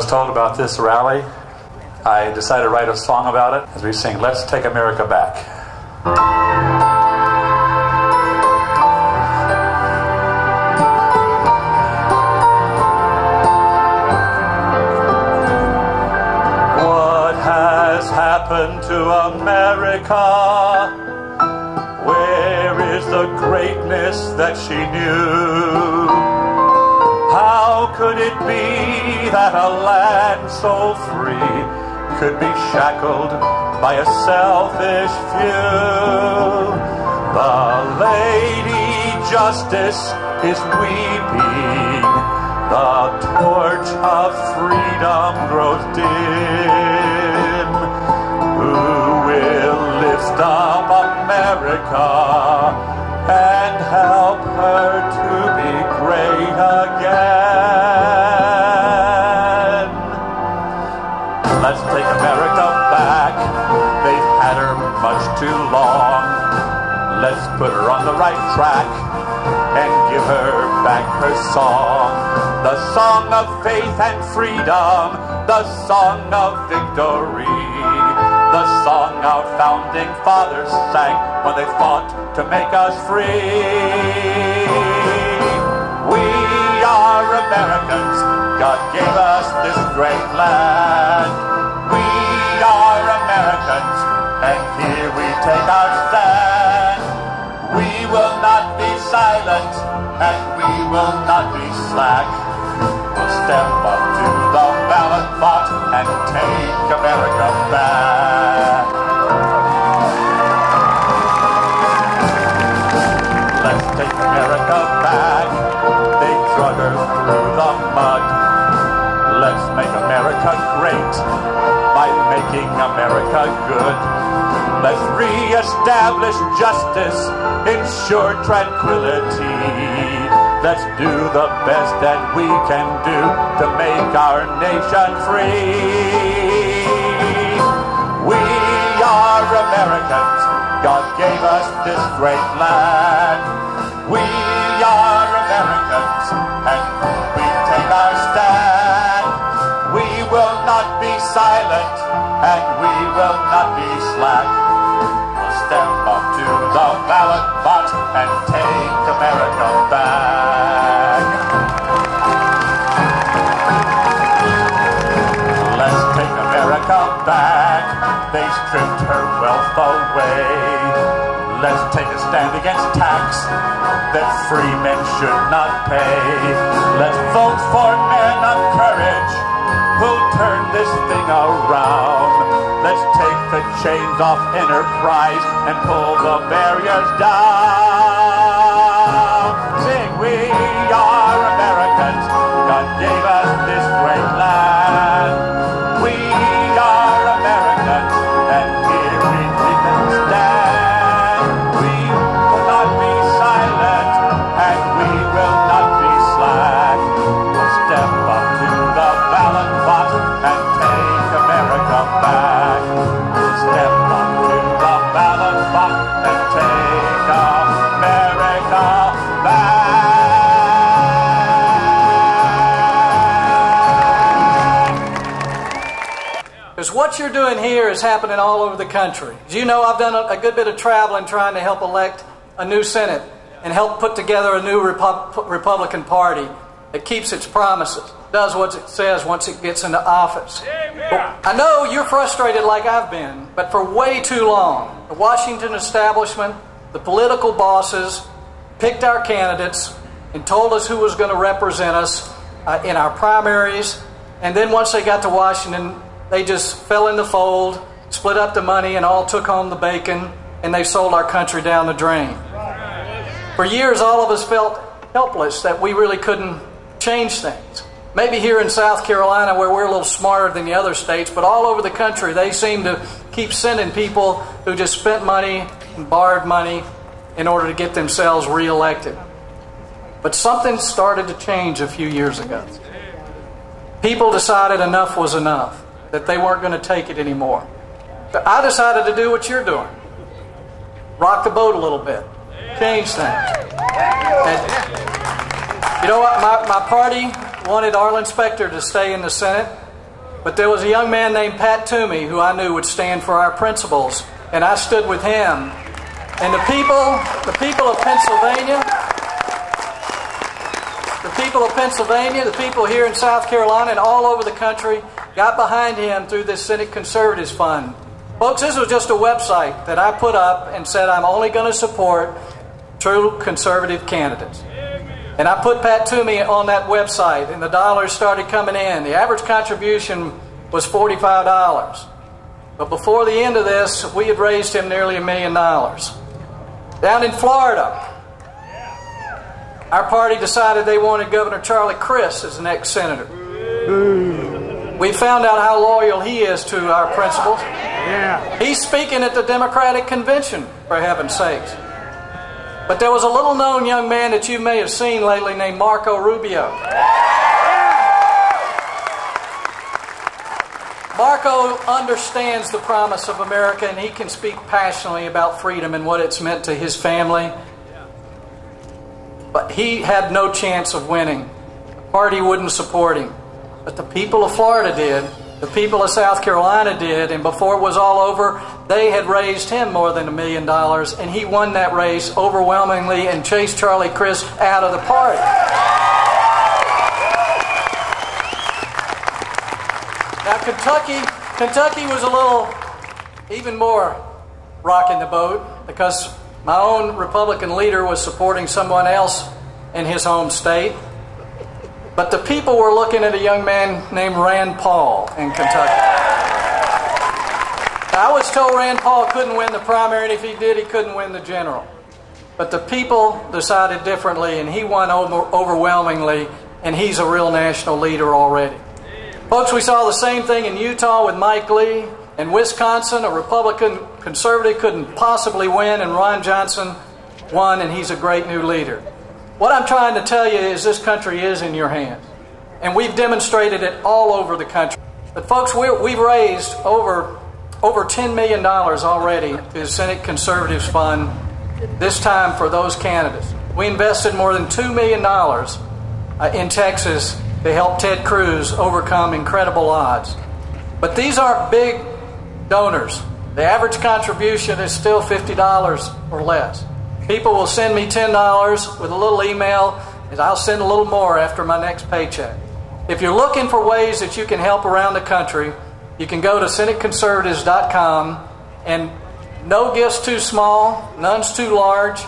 told about this rally, I decided to write a song about it as we sing "Let's Take America Back." What has happened to America? Where is the greatness that she knew? How could it be that a land so free could be shackled by a selfish few? The Lady Justice is weeping, the torch of freedom grows dim. Who will lift up America and help her to be great again? Let's take America back. They've had her much too long. Let's put her on the right track and give her back her song. The song of faith and freedom, the song of victory, the song our founding fathers sang when they fought to make us free. We are Americans, God gave us this great land. We are Americans, and here we take our stand. We will not be silent, and we will not be slack. We'll step up to the ballot box and take America back. Let's take America back. They drug her through the mud. Let's make America great by making America good. Let's re-establish justice, ensure tranquility. Let's do the best that we can do to make our nation free. We are Americans. God gave us this great land. We are Americans, and we take our stand. We will not be silent, and we will not be slack. We'll step up to the ballot box and take America back. Let's take America back. They stripped her wealth away. Let's take a stand against tax that free men should not pay. Let's vote for men of courage who'll turn this thing around. Let's take the chains off enterprise and pull the barriers down. Sing, we are Americans. God gave us this great land. We are Americans, and here we can stand. We will not be silent, and we will not be slack. We'll step up to the ballot box and take America back. We'll step up to the ballot box and take America back. Because what you're doing here is happening all over the country. As you know, I've done a good bit of traveling trying to help elect a new Senate and help put together a new Republican Party that keeps its promises, does what it says once it gets into office. I know you're frustrated like I've been, but for way too long, the Washington establishment, the political bosses, picked our candidates and told us who was going to represent us in our primaries, and then once they got to Washington, they just fell in the fold, split up the money, and all took home the bacon, and they sold our country down the drain. For years, all of us felt helpless that we really couldn't change things. Maybe here in South Carolina, where we're a little smarter than the other states, but all over the country, they seem to keep sending people who just spent money and borrowed money in order to get themselves reelected. But something started to change a few years ago. People decided enough was enough, that they weren't going to take it anymore. But I decided to do what you're doing. Rock the boat a little bit. Change things. And you know what? My party wanted Arlen Specter to stay in the Senate, But there was a young man named Pat Toomey who I knew would stand for our principles, and I stood with him. And the people of Pennsylvania, the people here in South Carolina and all over the country got behind him through this Senate Conservatives Fund. Folks, this was just a website that I put up and said I'm only going to support true conservative candidates. And I put Pat Toomey on that website, and the dollars started coming in. The average contribution was $45. But before the end of this, we had raised him nearly $1 million. Down in Florida, our party decided they wanted Governor Charlie Crist as the next senator. We found out how loyal he is to our principles. He's speaking at the Democratic convention, for heaven's sakes. But there was a little-known young man that you may have seen lately named Marco Rubio. Marco understands the promise of America, and he can speak passionately about freedom and what it's meant to his family. But he had no chance of winning. The party wouldn't support him. But the people of Florida did. The people of South Carolina did. And before it was all over, they had raised him more than $1 million. And he won that race overwhelmingly and chased Charlie Crist out of the party. Now, Kentucky was a little even more rocking the boat because my own Republican leader was supporting someone else in his home state. But the people were looking at a young man named Rand Paul in Kentucky. I was told Rand Paul couldn't win the primary, and if he did, he couldn't win the general. But the people decided differently, and he won overwhelmingly, and he's a real national leader already. Folks, we saw the same thing in Utah with Mike Lee. In Wisconsin, a Republican conservative couldn't possibly win, and Ron Johnson won, and he's a great new leader. What I'm trying to tell you is this country is in your hands. And we've demonstrated it all over the country. But folks, we've raised over $10 million already to the Senate Conservatives Fund, this time for those candidates. We invested more than $2 million in Texas to help Ted Cruz overcome incredible odds. But these aren't big donors. The average contribution is still $50 or less. People will send me $10 with a little email, and I'll send a little more after my next paycheck. If you're looking for ways that you can help around the country, you can go to senateconservatives.com, and no gift's too small, none's too large,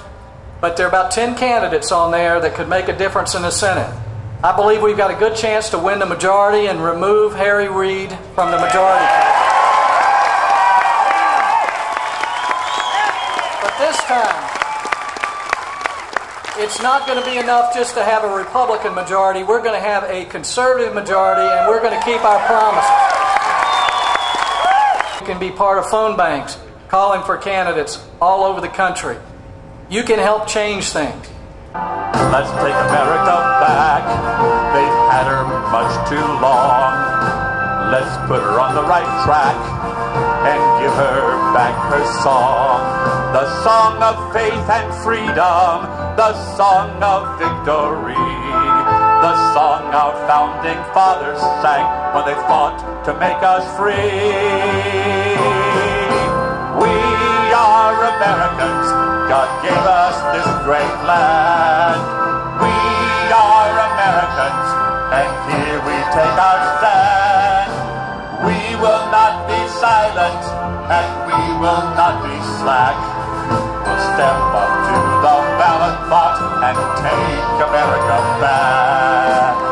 but there are about 10 candidates on there that could make a difference in the Senate. I believe we've got a good chance to win the majority and remove Harry Reid from the majority. But this time, it's not going to be enough just to have a Republican majority. We're going to have a conservative majority, and we're going to keep our promises. You can be part of phone banks, calling for candidates all over the country. You can help change things. Let's take America back. They've had her much too long. Let's put her on the right track and give her back her song. The song of faith and freedom, the song of victory, the song our founding fathers sang when they fought to make us free. We are Americans, God gave us this great land. We are Americans, and here we take our stand. We will not be silent, and we will not be slack. We'll step up to the ballot box and take America back.